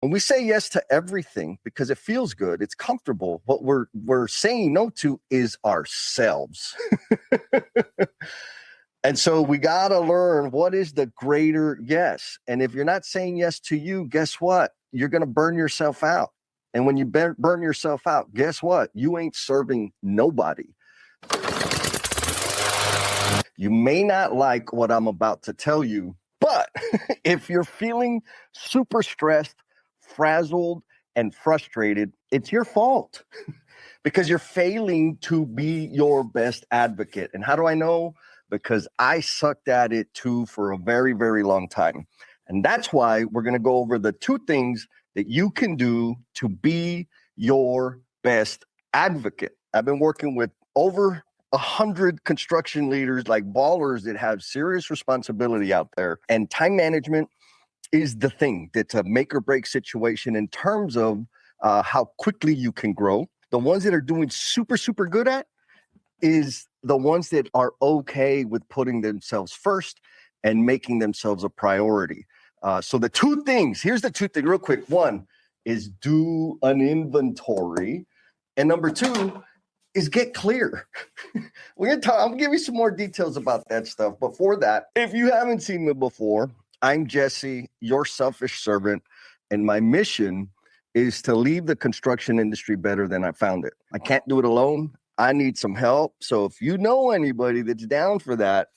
When we say yes to everything because it feels good, it's comfortable, what we're saying no to is ourselves. And so we got to learn what is the greater yes. And if you're not saying yes to you, guess what? You're going to burn yourself out. And when you burn yourself out, guess what? You ain't serving nobody. You may not like what I'm about to tell you, but if you're feeling super stressed, frazzled, and frustrated, it's your fault because you're failing to be your best advocate. And how do I know? Because I sucked at it too for a very, very long time. And that's why we're going to go over the 2 things that you can do to be your best advocate. I've been working with over 100 construction leaders, like ballers that have serious responsibility out there. And time management is the thing that's a make or break situation in terms of how quickly you can grow. The ones that are doing super, super good at is the ones that are okay with putting themselves first and making themselves a priority. So the 2 things, here's the 2 things real quick. 1 is do an inventory. And number 2 is get clear. I'm gonna give you some more details about that stuff. Before that, if you haven't seen me before, I'm Jesse, your selfish servant. And my mission is to leave the construction industry better than I found it. I can't do it alone. I need some help. So if you know anybody that's down for that,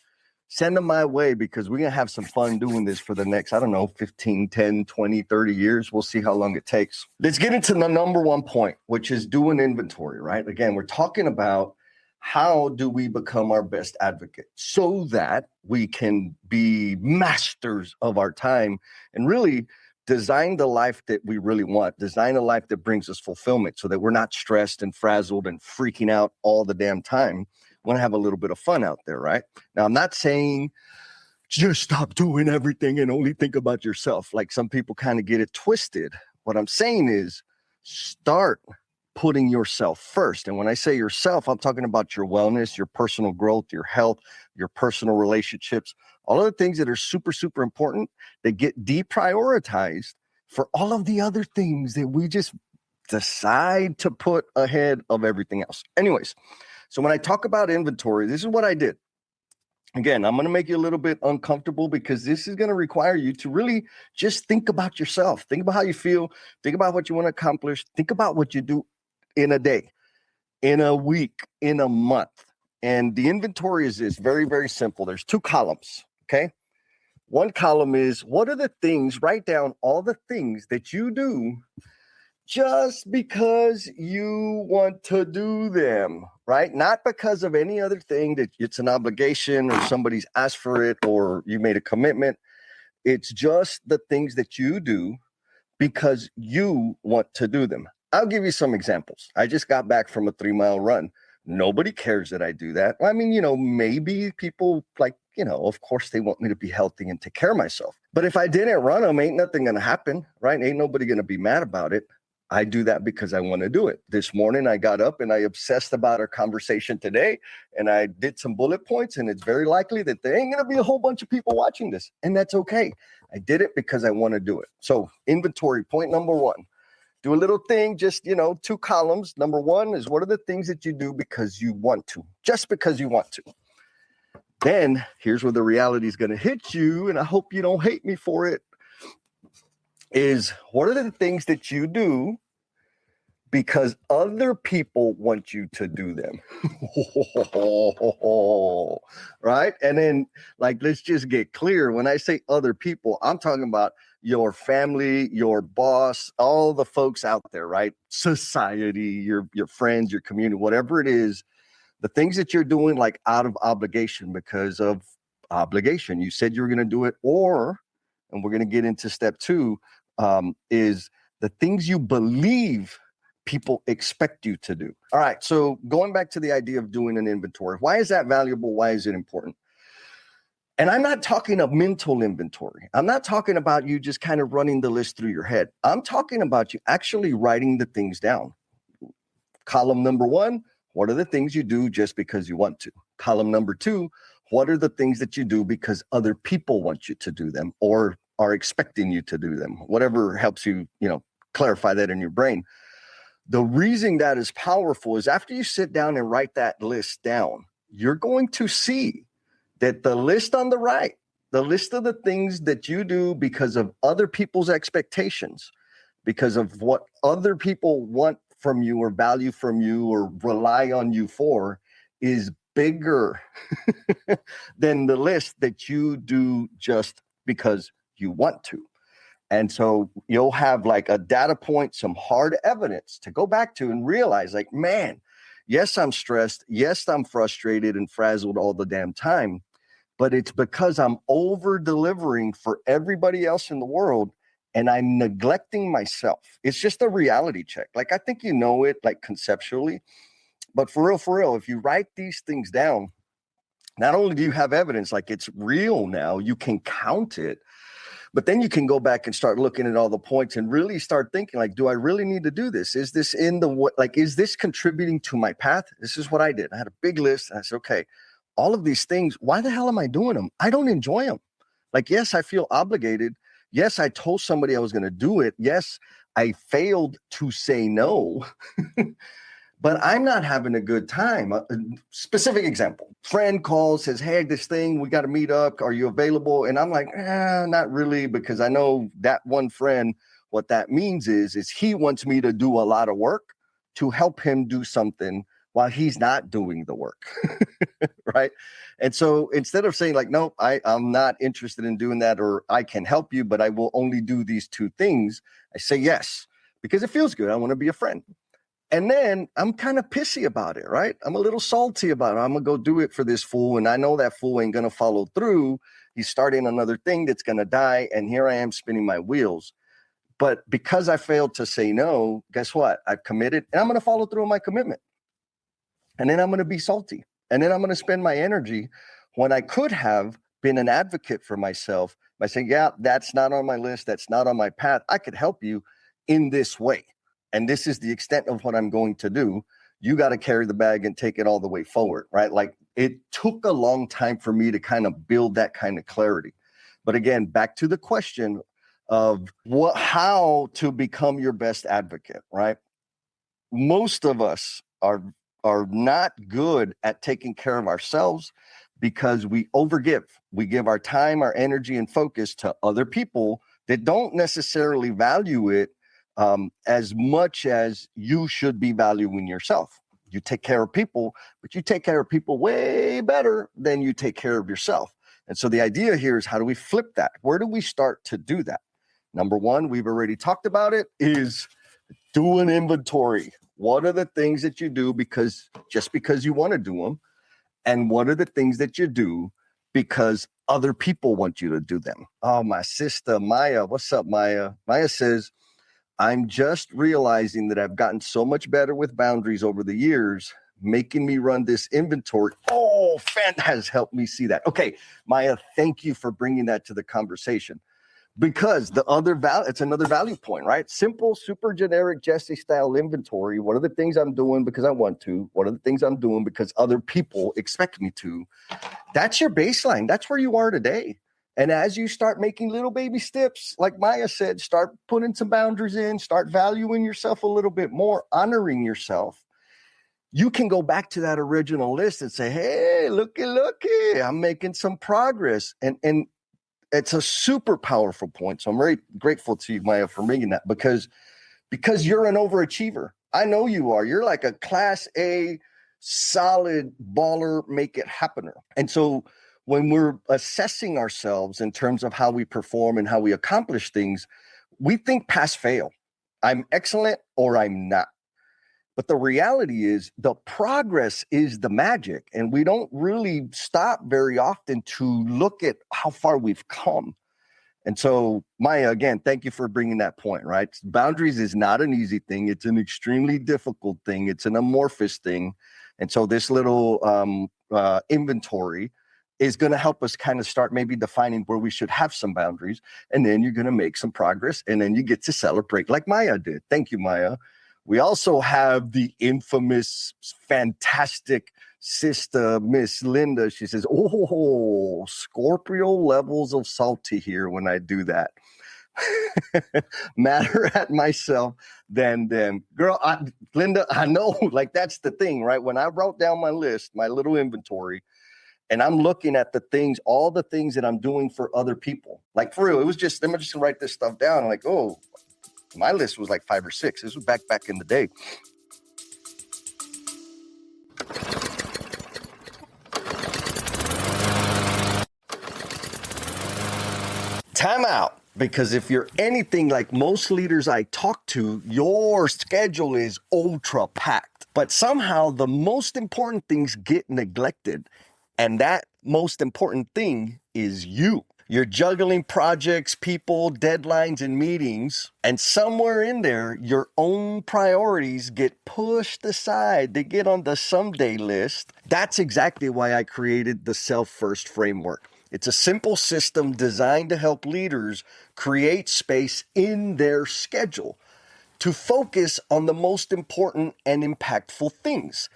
send them my way because we're going to have some fun doing this for the next, 15, 10, 20, 30 years. We'll see how long it takes. Let's get into the number 1 point, which is do an inventory, right? Again, we're talking about how do we become our best advocate so that we can be masters of our time and really design the life that we really want, design a life that brings us fulfillment so that we're not stressed and frazzled and freaking out all the damn time. We want to have a little bit of fun out there, right? Now, I'm not saying just stop doing everything and only think about yourself. Like some people kind of get it twisted. What I'm saying is start putting yourself first. And when I say yourself, I'm talking about your wellness, your personal growth, your health, your personal relationships, all of the things that are super, super important that get deprioritized for all of the other things that we just decide to put ahead of everything else. Anyways, so when I talk about inventory, this is what I did. Again, I'm going to make you a little bit uncomfortable because this is going to require you to really just think about yourself. Think about how you feel. Think about what you want to accomplish. Think about what you do in a day, in a week, in a month. And the inventory is this, very, very simple. There's 2 columns, okay? 1 column is what are the things, write down all the things that you do just because you want to do them, right? Not because of any other thing that it's an obligation or somebody's asked for it or you made a commitment. It's just the things that you do because you want to do them. I'll give you some examples. I just got back from a 3-mile run. Nobody cares that I do that. I mean, maybe people of course they want me to be healthy and take care of myself. But if I didn't run them, ain't nothing going to happen, right? Ain't nobody going to be mad about it. I do that because I want to do it. This morning I got up and I obsessed about our conversation today and I did some bullet points, and it's very likely that there ain't going to be a whole bunch of people watching this, and that's okay. I did it because I want to do it. So inventory, point number 1. Do a little thing, just, 2 columns. Number 1 is what are the things that you do because you want to, just because you want to. Then here's where the reality is going to hit you, and I hope you don't hate me for it, is what are the things that you do because other people want you to do them. Right? And then, let's just get clear. When I say other people, I'm talking about your family, your boss, all the folks out there, right? Society, your friends, your community, whatever it is, the things that you're doing out of obligation because of obligation. You said you were going to do it, and we're going to get into step 2, is the things you believe people expect you to do. All right. So going back to the idea of doing an inventory, why is that valuable? Why is it important? And I'm not talking a mental inventory. I'm not talking about you just kind of running the list through your head. I'm talking about you actually writing the things down. Column number 1, what are the things you do just because you want to? Column number 2, what are the things that you do because other people want you to do them or are expecting you to do them, whatever helps you, clarify that in your brain. The reason that is powerful is after you sit down and write that list down, you're going to see that the list on the right, the list of the things that you do because of other people's expectations, because of what other people want from you or value from you or rely on you for, is bigger than the list that you do just because you want to. And so you'll have like a data point, some hard evidence to go back to and realize like, man, yes, I'm stressed. Yes, I'm frustrated and frazzled all the damn time, but it's because I'm over delivering for everybody else in the world and I'm neglecting myself. It's just a reality check. Like, I think you know it like conceptually, but for real, if you write these things down, not only do you have evidence, like it's real now, you can count it, but then you can go back and start looking at all the points and really start thinking like, do I really need to do this? Is this is this contributing to my path? This is what I did. I had a big list and I said, okay, all of these things, why the hell am I doing them? I don't enjoy them. Like, yes, I feel obligated. Yes, I told somebody I was going to do it. Yes, I failed to say no. But I'm not having a good time. A specific example, friend calls, says, hey, this thing, we got to meet up. Are you available? And I'm like, not really, because I know that one friend, what that means is he wants me to do a lot of work to help him do something while he's not doing the work, right? And so instead of saying like, no, I'm not interested in doing that, or I can help you, but I will only do these two things, I say yes, because it feels good. I want to be a friend. And then I'm kind of pissy about it, right? I'm a little salty about it. I'm going to go do it for this fool. And I know that fool ain't going to follow through. He's starting another thing that's going to die. And here I am spinning my wheels. But because I failed to say no, guess what? I've committed and I'm going to follow through on my commitment. And then I'm going to be salty. And then I'm going to spend my energy when I could have been an advocate for myself by saying, yeah, that's not on my list. That's not on my path. I could help you in this way. And this is the extent of what I'm going to do. You got to carry the bag and take it all the way forward, right? Like, it took a long time for me to kind of build that kind of clarity. But again, back to the question of how to become your best advocate, right? Most of us are not good at taking care of ourselves because we overgive. We give our time, our energy, and focus to other people that don't necessarily value it as much as you should be valuing yourself. You take care of people, but you take care of people way better than you take care of yourself. And so the idea here is, how do we flip that? Where do we start to do that? Number one, we've already talked about it, is do an inventory. What are the things that you do because you want to do them? And what are the things that you do because other people want you to do them? Oh, my sister, Maya. What's up, Maya? Maya says, I'm just realizing that I've gotten so much better with boundaries over the years, making me run this inventory. Oh, fan has helped me see that. Okay, Maya, thank you for bringing that to the conversation, because it's another value point, right? Simple, super generic Jesse style inventory. What are the things I'm doing because I want to? What are the things I'm doing because other people expect me to? That's your baseline. That's where you are today. And as you start making little baby steps, like Maya said, start putting some boundaries in, start valuing yourself a little bit more, honoring yourself. You can go back to that original list and say, hey, looky, I'm making some progress. And it's a super powerful point. So I'm very grateful to you, Maya, for making that, because you're an overachiever. I know you are. You're like a class A, solid baller, make it happener. And so when we're assessing ourselves in terms of how we perform and how we accomplish things, we think pass fail. I'm excellent or I'm not. But the reality is the progress is the magic. And we don't really stop very often to look at how far we've come. And so, Maya, again, thank you for bringing that point, right? Boundaries is not an easy thing. It's an extremely difficult thing. It's an amorphous thing. And so this little inventory is going to help us kind of start maybe defining where we should have some boundaries. And then you're going to make some progress. And then you get to celebrate like Maya did. Thank you, Maya. We also have the infamous, fantastic Sister Miss Linda, she says, oh, Scorpio levels of salty here when I do that. Madder at myself than them. Girl, Linda, I know, like that's the thing, right? When I wrote down my list, my little inventory, and I'm looking at the things, all the things that I'm doing for other people. Like for real, it was just, I'm just gonna write this stuff down. I'm like, oh, my list was like 5 or 6. This was back in the day. Time out. Because if you're anything like most leaders I talk to, your schedule is ultra packed. But somehow the most important things get neglected. And that most important thing is you. You're juggling projects, people, deadlines, and meetings. And somewhere in there, your own priorities get pushed aside. They get on the someday list. That's exactly why I created the Self-First framework. It's a simple system designed to help leaders create space in their schedule to focus on the most important and impactful things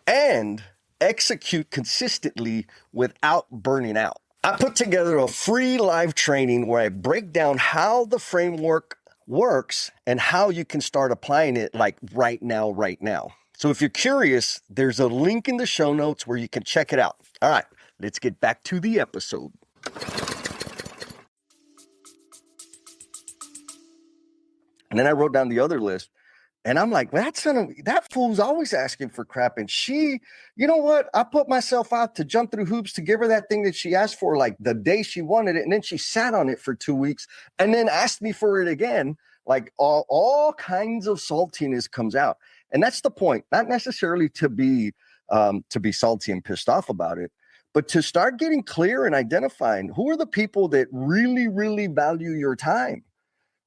and execute consistently without burning out. I put together a free live training where I break down how the framework works and how you can start applying it like right now. So if you're curious, there's a link in the show notes where you can check it out. All right. Let's get back to the episode. And then I wrote down the other list. And I'm like, that fool's always asking for crap. And she, you know what? I put myself out to jump through hoops to give her that thing that she asked for, like the day she wanted it. And then she sat on it for 2 weeks and then asked me for it again. Like all kinds of saltiness comes out. And that's the point. Not necessarily to be salty and pissed off about it, but to start getting clear and identifying who are the people that really, really value your time,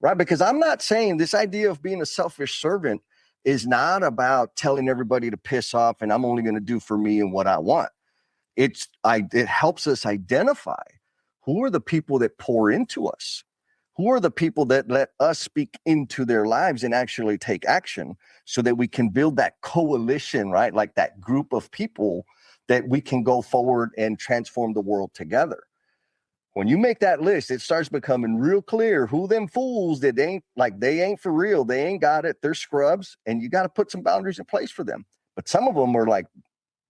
right? Because I'm not saying this idea of being a selfish servant is not about telling everybody to piss off and I'm only going to do for me and what I want. It helps us identify who are the people that pour into us, who are the people that let us speak into their lives and actually take action so that we can build that coalition, right? Like that group of people that we can go forward and transform the world together. When you make that list, it starts becoming real clear who them fools that they ain't for real. They ain't got it. They're scrubs, and you got to put some boundaries in place for them. But some of them are like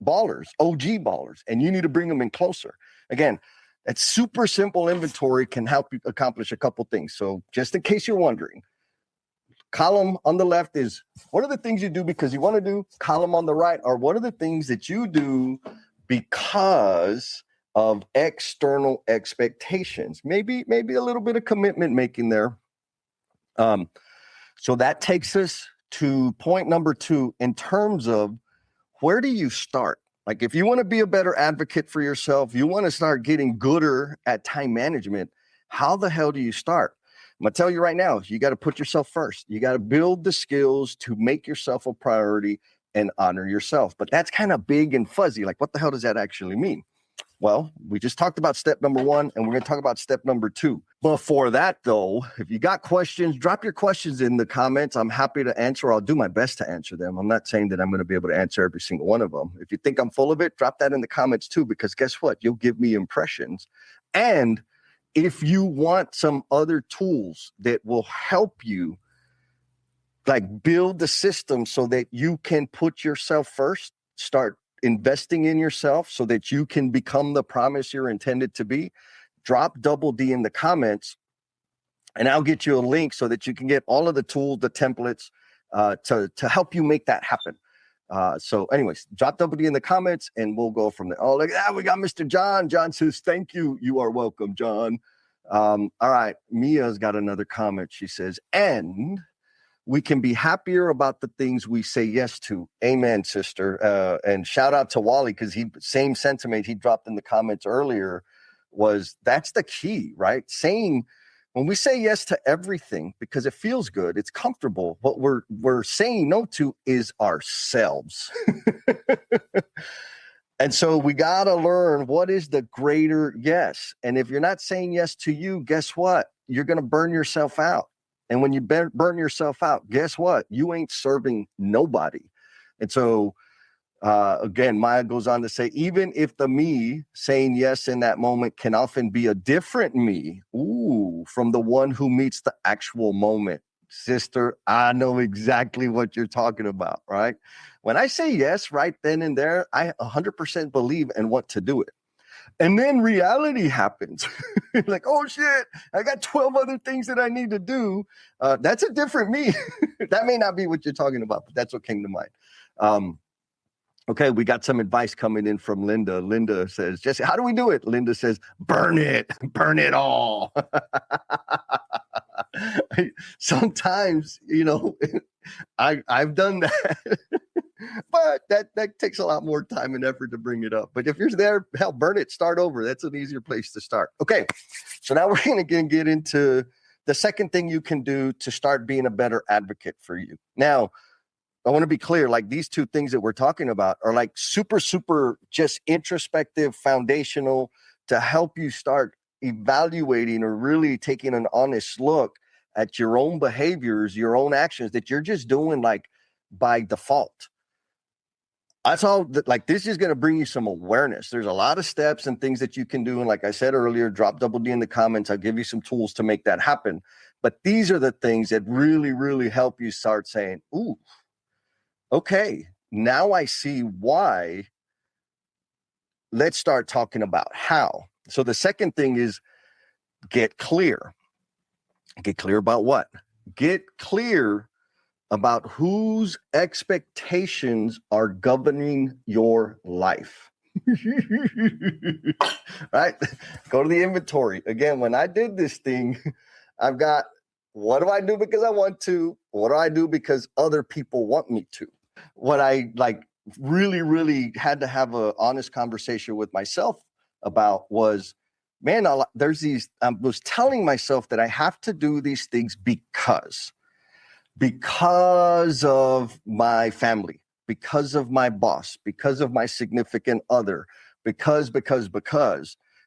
ballers, OG ballers, and you need to bring them in closer. Again, that super simple inventory can help you accomplish a couple things. So just in case you're wondering, column on the left is what are the things you do because you want to do? Column on the right are what are the things that you do because of external expectations? Maybe a little bit of commitment making there. So that takes us to point number 2 in terms of where do you start? Like if you want to be a better advocate for yourself, you want to start getting gooder at time management, how the hell do you start? I'm going to tell you right now, you got to put yourself first. You got to build the skills to make yourself a priority and honor yourself. But that's kind of big and fuzzy. Like, what the hell does that actually mean? Well, we just talked about step number 1, and we're going to talk about step number 2. Before that, though, if you got questions, drop your questions in the comments. I'm happy to answer. I'll do my best to answer them. I'm not saying that I'm going to be able to answer every single one of them. If you think I'm full of it, drop that in the comments too, because guess what? You'll give me impressions. And if you want some other tools that will help you, like build the system so that you can put yourself first, start investing in yourself so that you can become the promise you're intended to be, drop double D in the comments and I'll get you a link so that you can get all of the tools, the templates to help you make that happen. So anyways, drop double D in the comments and we'll go from there. Oh, look at that. We got Mr. John. John says, thank you. You are welcome, John. All right. Mia's got another comment. She says, and we can be happier about the things we say yes to. Amen, sister. And shout out to Wally, because same sentiment he dropped in the comments earlier was that's the key, right? Saying when we say yes to everything because it feels good, it's comfortable. What we're saying no to is ourselves. And so we got to learn what is the greater yes. And if you're not saying yes to you, guess what? You're going to burn yourself out. And when you burn yourself out, guess what? You ain't serving nobody. And so Again, Maya goes on to say, even if the me saying yes in that moment can often be a different me, from the one who meets the actual moment. Sister, I know exactly what you're talking about, right? When I say yes right then and there, I 100% believe and want to do it. And then reality happens. Like, oh shit, I got 12 other things that I need to do. That's a different me. That may not be what you're talking about, but that's what came to mind. Okay, we got some advice coming in from Linda. Linda says, Jesse, how do we do it? Linda says, burn it all. Sometimes, I've done that. But that takes a lot more time and effort to bring it up. But if you're there, hell, burn it, start over. That's an easier place to start. Okay, so now we're going to get into the second thing you can do to start being a better advocate for you. Now, I want to be clear, like these two things that we're talking about are like super, super just introspective, foundational to help you start evaluating or really taking an honest look at your own behaviors, your own actions that you're just doing like by default. That's all. Like this is going to bring you some awareness. There's a lot of steps and things that you can do. And like I said earlier, drop double D in the comments. I'll give you some tools to make that happen. But these are the things that really, really help you start saying, ooh, okay, now I see why. Let's start talking about how. So the second thing is get clear. Get clear about what? Get clear about whose expectations are governing your life. Right? Go to the inventory. Again, when I did this thing, I've got, what do I do because I want to? What do I do because other people want me to? What I really, really had to have an honest conversation with myself about was, man, I was telling myself that I have to do these things because of my family, because of my boss, because of my significant other, because.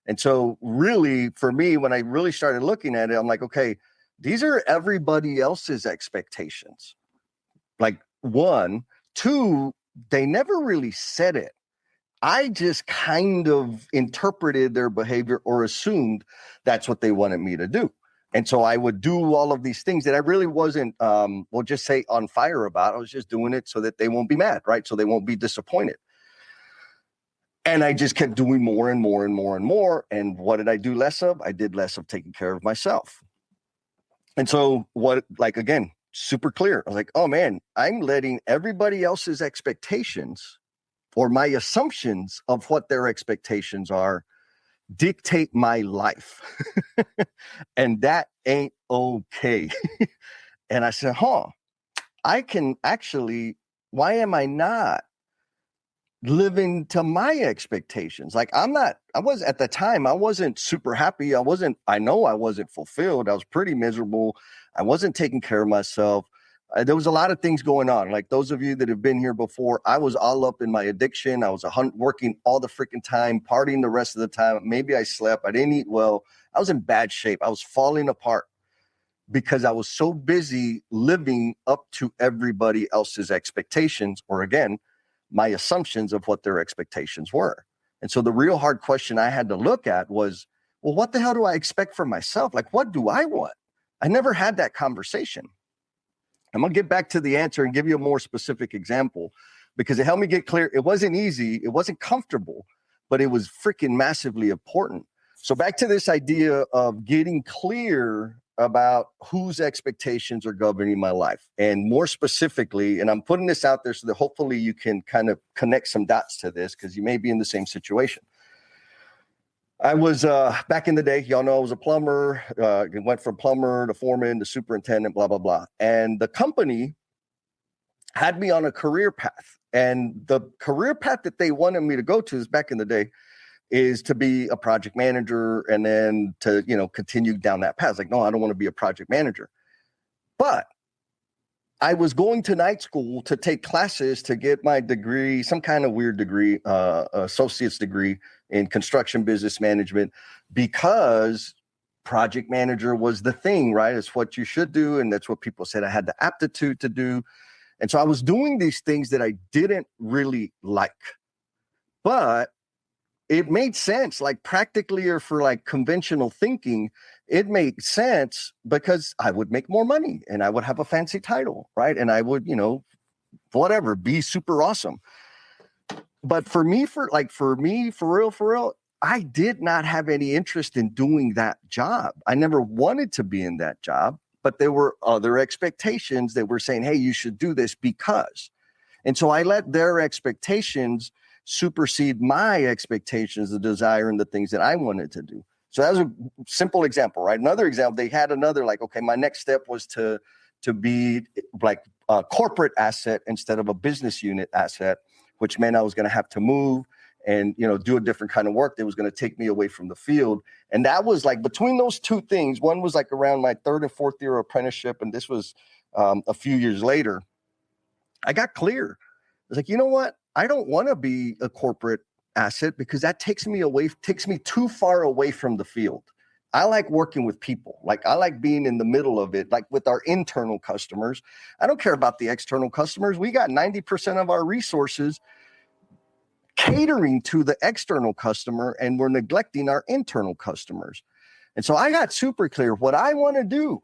And so really, for me, when I really started looking at it, I'm like, okay, these are everybody else's expectations. Like one, two, they never really said it. I just kind of interpreted their behavior or assumed that's what they wanted me to do. And so I would do all of these things that I really wasn't, we'll just say on fire about. I was just doing it so that they won't be mad, right? So they won't be disappointed. And I just kept doing more and more and more and more. And what did I do less of? I did less of taking care of myself. And so again, super clear. I was like, oh man, I'm letting everybody else's expectations or my assumptions of what their expectations are dictate my life. And that ain't okay. And I said, I can actually, why am I not living to my expectations? Like at the time, I wasn't super happy. I know I wasn't fulfilled. I was pretty miserable. I wasn't taking care of myself. There was a lot of things going on. Like those of you that have been here before, I was all up in my addiction. I was working all the freaking time, partying the rest of the time. Maybe I slept. I didn't eat well. I was in bad shape. I was falling apart because I was so busy living up to everybody else's expectations, or again, my assumptions of what their expectations were. And so the real hard question I had to look at was, well, what the hell do I expect from myself? Like, what do I want? I never had that conversation. I'm going to get back to the answer and give you a more specific example because it helped me get clear. It wasn't easy. It wasn't comfortable, but it was freaking massively important. So back to this idea of getting clear about whose expectations are governing my life. And more specifically, and I'm putting this out there so that hopefully you can kind of connect some dots to this because you may be in the same situation. I was back in the day, y'all know I was a plumber, went from plumber to foreman to superintendent, blah, blah, blah. And the company had me on a career path. And the career path that they wanted me to go to is back in the day is to be a project manager and then to, continue down that path. Like, no, I don't want to be a project manager. But I was going to night school to take classes to get my degree, some kind of weird degree, associate's degree in construction business management, because project manager was the thing, right? It's what you should do. And that's what people said I had the aptitude to do. And so I was doing these things that I didn't really like, but it made sense, like practically, or for like conventional thinking, it made sense because I would make more money and I would have a fancy title, right? And I would, whatever, be super awesome. But for me, for real, I did not have any interest in doing that job. I never wanted to be in that job, but there were other expectations that were saying, hey, you should do this because. And so I let their expectations supersede my expectations, the desire, and the things that I wanted to do. So that was a simple example, right? Another example, they had another, like, okay, my next step was to be like a corporate asset instead of a business unit asset, which meant I was going to have to move and, do a different kind of work that was going to take me away from the field. And that was like between those two things, one was like around my third and fourth year apprenticeship, and this was a few years later, I got clear. I was like, you know what? I don't want to be a corporate asset because that takes me too far away from the field. I like working with people. Like, I like being in the middle of it, like with our internal customers. I don't care about the external customers. We got 90% of our resources catering to the external customer, and we're neglecting our internal customers. And so I got super clear what I want to do,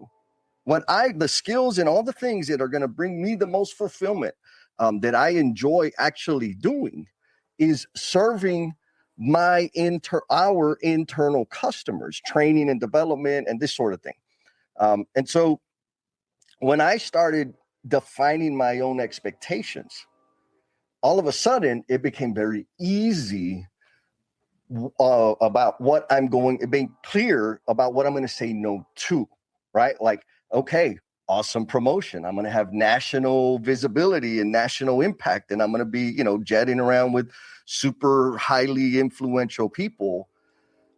the skills and all the things that are going to bring me the most fulfillment, that I enjoy actually doing, is serving our internal customers, training and development and this sort of thing. And so when I started defining my own expectations, all of a sudden it became very easy about what it being clear about what I'm going to say no to, right? Like, okay, awesome promotion. I'm going to have national visibility and national impact, and I'm going to be, jetting around with super highly influential people.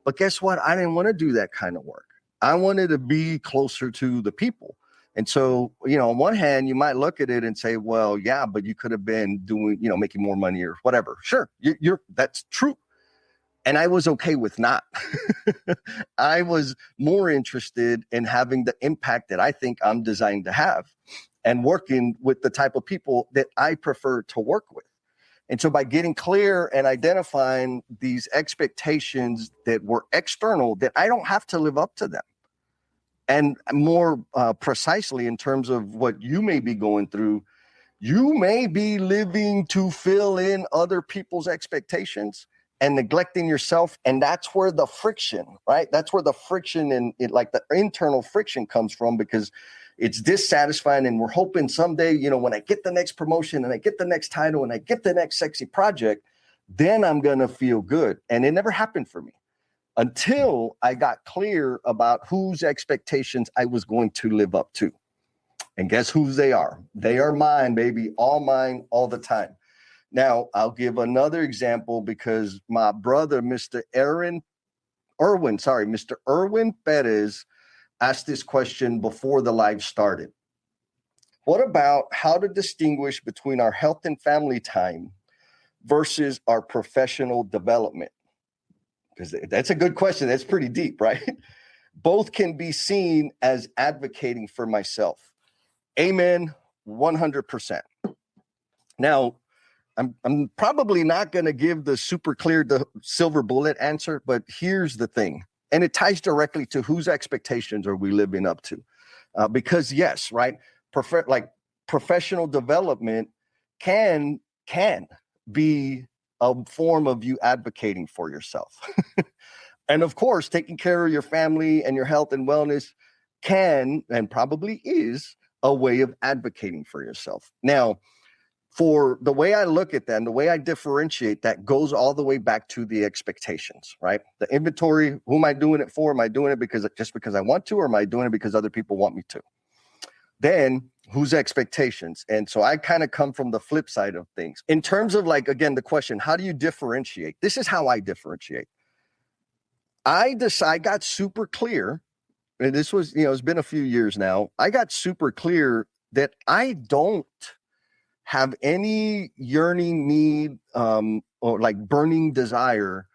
But guess what? I didn't want to do that kind of work. I wanted to be closer to the people. And so, on one hand, you might look at it and say, well, yeah, but you could have been doing, making more money or whatever. Sure, that's true. And I was okay with not. I was more interested in having the impact that I think I'm designed to have and working with the type of people that I prefer to work with. And so by getting clear and identifying these expectations that were external, that I don't have to live up to them. And more precisely in terms of what you may be going through, you may be living to fill in other people's expectations and neglecting yourself. And that's where the friction, right? That's where the friction and like the internal friction comes from, because it's dissatisfying. And we're hoping someday, when I get the next promotion and I get the next title and I get the next sexy project, then I'm going to feel good. And it never happened for me until I got clear about whose expectations I was going to live up to. And guess whose they are? They are mine, baby. All mine, all the time. Now, I'll give another example because my brother, Mr. Erwin Perez, asked this question before the live started. What about how to distinguish between our health and family time versus our professional development? Because that's a good question. That's pretty deep, right? Both can be seen as advocating for myself. Amen, 100%. Now, I'm probably not going to give the super clear, the silver bullet answer, but here's the thing. And it ties directly to whose expectations are we living up to? Because yes, right, professional development can be a form of you advocating for yourself. And of course, taking care of your family and your health and wellness can and probably is a way of advocating for yourself. Now, for the way I look at that and the way I differentiate that goes all the way back to the expectations, right? The inventory, who am I doing it for? Am I doing it because I want to, or am I doing it because other people want me to? Then whose expectations? And so I kind of come from the flip side of things. In terms of like, again, the question, how do you differentiate? This is how I differentiate. I got super clear, and this was, it's been a few years now. I got super clear that I don't have any yearning need or like burning desire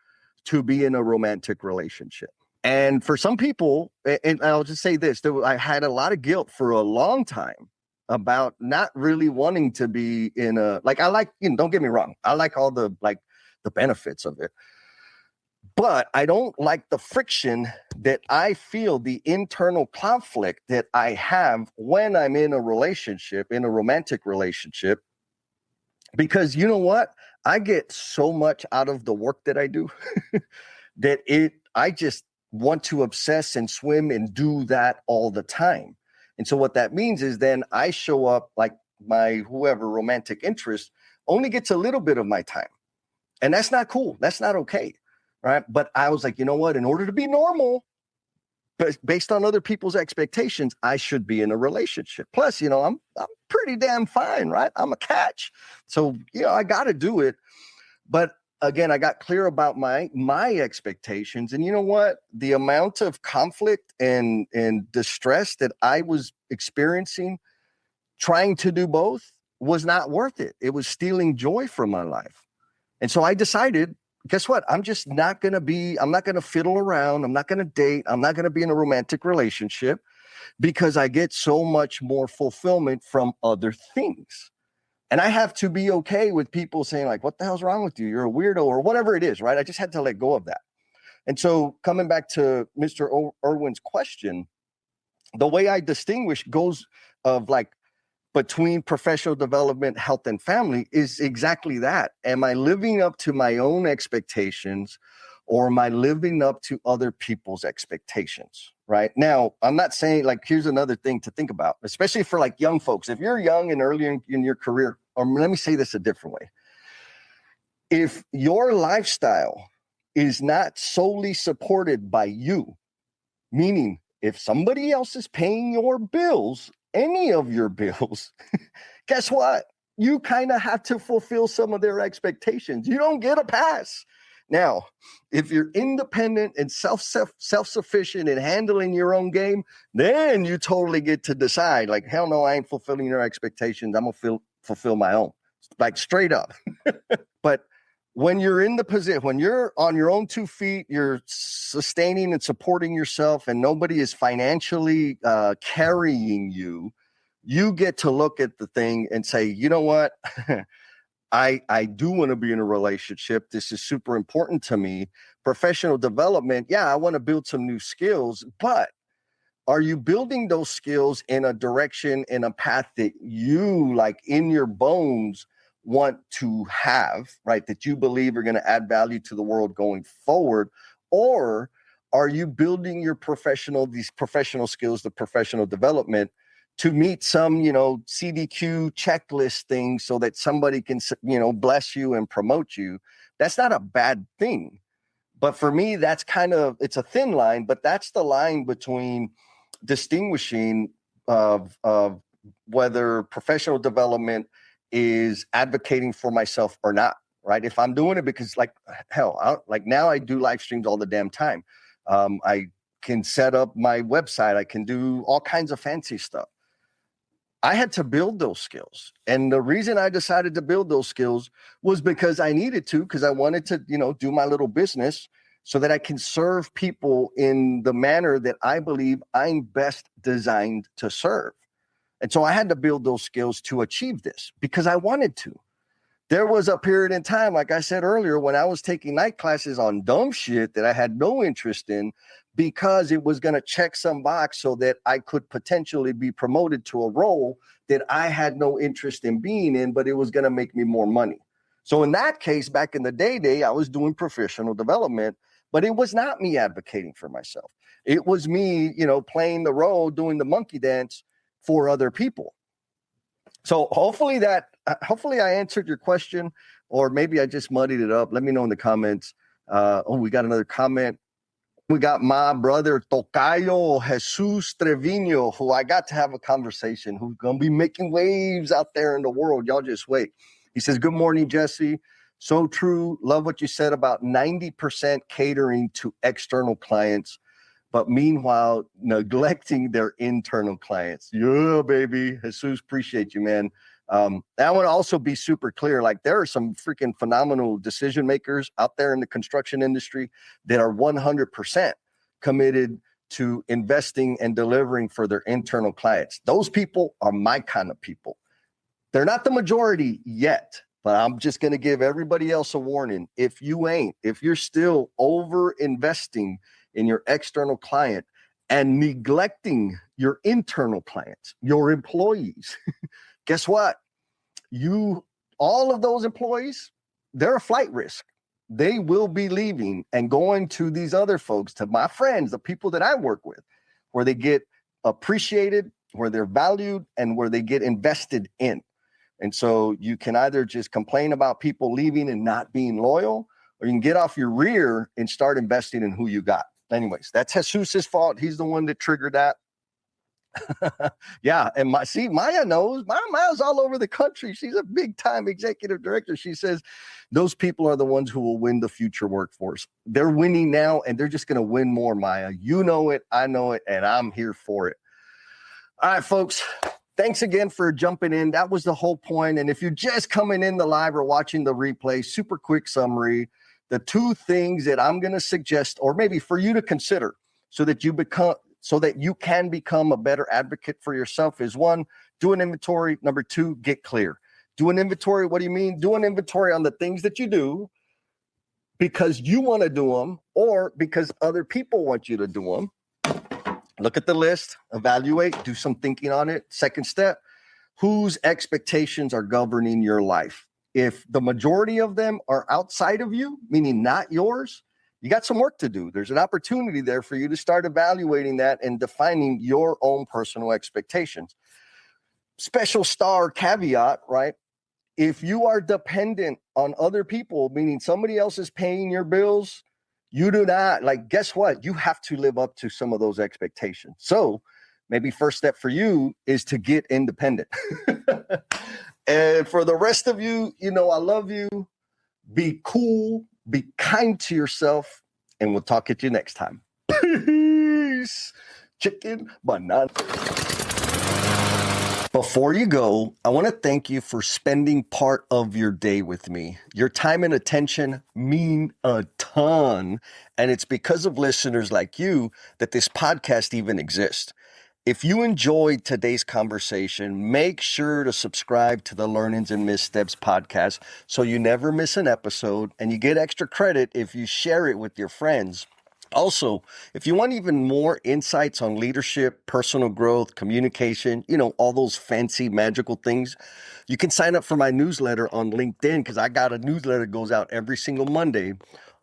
to be in a romantic relationship. And for some people, and I'll just say this, I had a lot of guilt for a long time about not really wanting to be in a, like, I like, don't get me wrong, I like all the benefits of it, but I don't like the friction that I feel, the internal conflict that I have when I'm in a relationship, in a romantic relationship, because you know what? I get so much out of the work that I do that I just want to obsess and swim and do that all the time. And so what that means is then I show up like my whoever romantic interest only gets a little bit of my time. And that's not cool. That's not okay. Right. But I was like, you know what? In order to be normal, but based on other people's expectations, I should be in a relationship. Plus, I'm pretty damn fine, right? I'm a catch. So, I got to do it. But again, I got clear about my expectations. And you know what? The amount of conflict and distress that I was experiencing trying to do both was not worth it. It was stealing joy from my life. And so I decided, guess what? I'm not going to fiddle around. I'm not going to date. I'm not going to be in a romantic relationship because I get so much more fulfillment from other things. And I have to be okay with people saying like, what the hell's wrong with you? You're a weirdo or whatever it is, right? I just had to let go of that. And so coming back to Mr. Irwin's question, the way I distinguish goes of like between professional development, health, and family is exactly that. Am I living up to my own expectations or am I living up to other people's expectations? Right now, I'm not saying like, here's another thing to think about, especially for like young folks. If you're young and early in your career, or let me say this a different way. If your lifestyle is not solely supported by you, meaning if somebody else is paying your bills, any of your bills, guess what? You kind of have to fulfill some of their expectations. You don't get a pass. Now, if you're independent and self-sufficient and handling your own game, then you totally get to decide like, hell no, I ain't fulfilling your expectations. I'm going to fulfill my own, like straight up. But when you're in the position, when you're on your own 2 feet, you're sustaining and supporting yourself and nobody is financially carrying you, you get to look at the thing and say, you know what? I do want to be in a relationship. This is super important to me. Professional development. Yeah, I want to build some new skills, but are you building those skills in a direction, in a path that you like in your bones want to have, right? That you believe are going to add value to the world going forward? Or are you building your these professional skills, the professional development to meet some, CDQ checklist things so that somebody can, bless you and promote you? That's not a bad thing. But for me, that's it's a thin line, but that's the line between distinguishing of whether professional development is advocating for myself or not, right? If I'm doing it because like, hell, now I do live streams all the damn time. I can set up my website. I can do all kinds of fancy stuff. I had to build those skills. And the reason I decided to build those skills was because I needed to, because I wanted to, do my little business so that I can serve people in the manner that I believe I'm best designed to serve. And so I had to build those skills to achieve this because I wanted to. There was a period in time, like I said earlier, when I was taking night classes on dumb shit that I had no interest in because it was going to check some box so that I could potentially be promoted to a role that I had no interest in being in, but it was going to make me more money. So in that case, back in the day, I was doing professional development, but it was not me advocating for myself. It was me, playing the role, doing the monkey dance for other people. So hopefully I answered your question, or maybe I just muddied it up. Let me know in the comments. We got another comment. We got my brother Tocayo Jesus Trevino, who I got to have a conversation, who's going to be making waves out there in the world. Y'all just wait. He says, good morning, Jesse. So true. Love what you said about 90% catering to external clients, but meanwhile, neglecting their internal clients. Yeah, baby. Jesus, appreciate you, man. I want to also be super clear. Like, there are some freaking phenomenal decision makers out there in the construction industry that are 100% committed to investing and delivering for their internal clients. Those people are my kind of people. They're not the majority yet, but I'm just going to give everybody else a warning. If you're still over investing in your external client and neglecting your internal clients, your employees, guess what? All of those employees, they're a flight risk. They will be leaving and going to these other folks, to my friends, the people that I work with, where they get appreciated, where they're valued, and where they get invested in. And so you can either just complain about people leaving and not being loyal, or you can get off your rear and start investing in who you got. Anyways, that's Jesus's fault. He's the one that triggered that. Yeah, and Maya knows. Maya's all over the country. She's a big time executive director. She says those people are the ones who will win the future workforce. They're winning now, and they're just going to win more, Maya. You know it, I know it, and I'm here for it. All right, folks. Thanks again for jumping in. That was the whole point. And if you're just coming in the live or watching the replay, super quick summary. The two things that I'm going to suggest, or maybe for you to consider, so that you can become a better advocate for yourself, is one, do an inventory. Number two, get clear. Do an inventory. What do you mean? Do an inventory on the things that you do because you want to do them, or because other people want you to do them. Look at the list, evaluate, do some thinking on it. Second step, whose expectations are governing your life? If the majority of them are outside of you, meaning not yours, you got some work to do. There's an opportunity there for you to start evaluating that and defining your own personal expectations. Special star caveat, right? If you are dependent on other people, meaning somebody else is paying your bills, you do not, guess what? You have to live up to some of those expectations. So maybe first step for you is to get independent. And for the rest of you, I love you. Be cool, be kind to yourself, and we'll talk at you next time. Peace. Chicken banana. Before you go, I want to thank you for spending part of your day with me. Your time and attention mean a ton, and it's because of listeners like you that this podcast even exists. If you enjoyed today's conversation, make sure to subscribe to the Learnings and Missteps podcast so you never miss an episode, and you get extra credit if you share it with your friends. Also, if you want even more insights on leadership, personal growth, communication, all those fancy magical things, you can sign up for my newsletter on LinkedIn, because I got a newsletter that goes out every single Monday.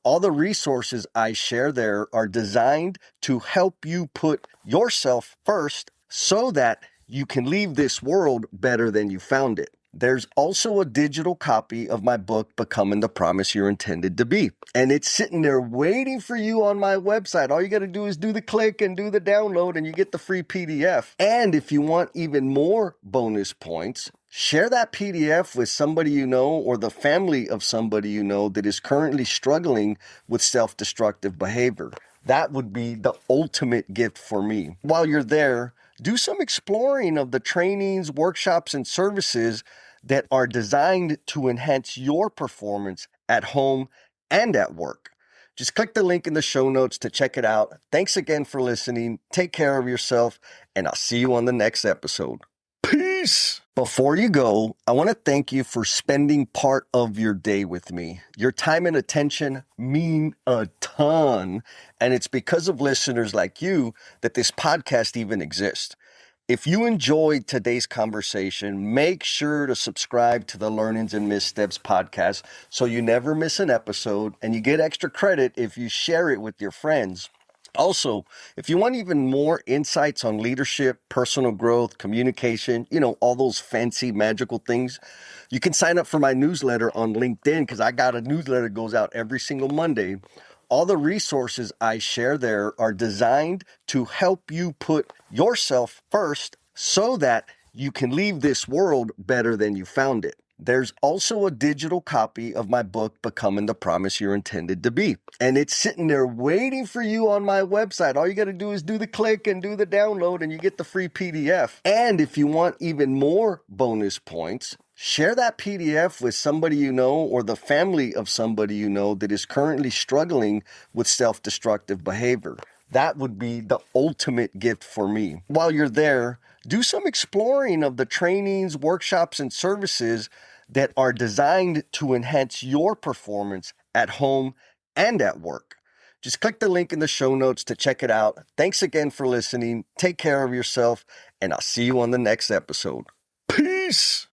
All the resources I share there are designed to help you put yourself first so that you can leave this world better than you found it. There's also a digital copy of my book, Becoming the Promise You're Intended to Be. And it's sitting there waiting for you on my website. All you got to do is do the click and do the download, and you get the free PDF. And if you want even more bonus points, share that PDF with somebody you know, or the family of somebody you know that is currently struggling with self-destructive behavior. That would be the ultimate gift for me. While you're there, do some exploring of the trainings, workshops, and services that are designed to enhance your performance at home and at work. Just click the link in the show notes to check it out. Thanks again for listening. Take care of yourself, and I'll see you on the next episode. Peace. Before you go, I want to thank you for spending part of your day with me. Your time and attention mean a ton, and it's because of listeners like you that this podcast even exists. If you enjoyed today's conversation, make sure to subscribe to the Learnings and Missteps podcast so you never miss an episode, and you get extra credit if you share it with your friends. Also, if you want even more insights on leadership, personal growth, communication, all those fancy magical things, you can sign up for my newsletter on LinkedIn, because I got a newsletter that goes out every single Monday. All the resources I share there are designed to help you put yourself first so that you can leave this world better than you found it. There's also a digital copy of my book, Becoming the Promise You're Intended to Be. And it's sitting there waiting for you on my website. All you got to do is do the click and do the download, and you get the free PDF. And if you want even more bonus points, share that PDF with somebody you know, or the family of somebody you know that is currently struggling with self-destructive behavior. That would be the ultimate gift for me. While you're there, do some exploring of the trainings, workshops, and services that are designed to enhance your performance at home and at work. Just click the link in the show notes to check it out. Thanks again for listening. Take care of yourself, and I'll see you on the next episode. Peace.